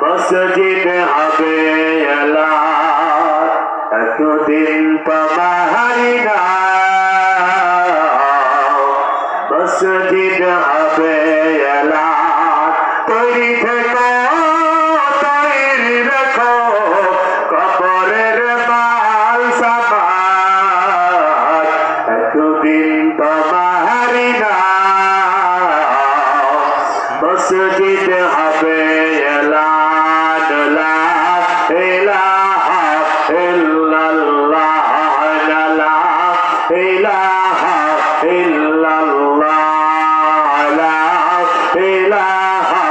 মসজিদ হবে এলান একদিন তোমারি নাম মসজিদ হবে এলান তৈরি থেকো তৈরি রেখো কবরের মাল সামান একদিন তোমারি নাম মসজিদ হবে এলান লা ইলাহা ইল্লাল্লাহ লা ইলাহা ইল্লাল্লাহ লা ইলাহা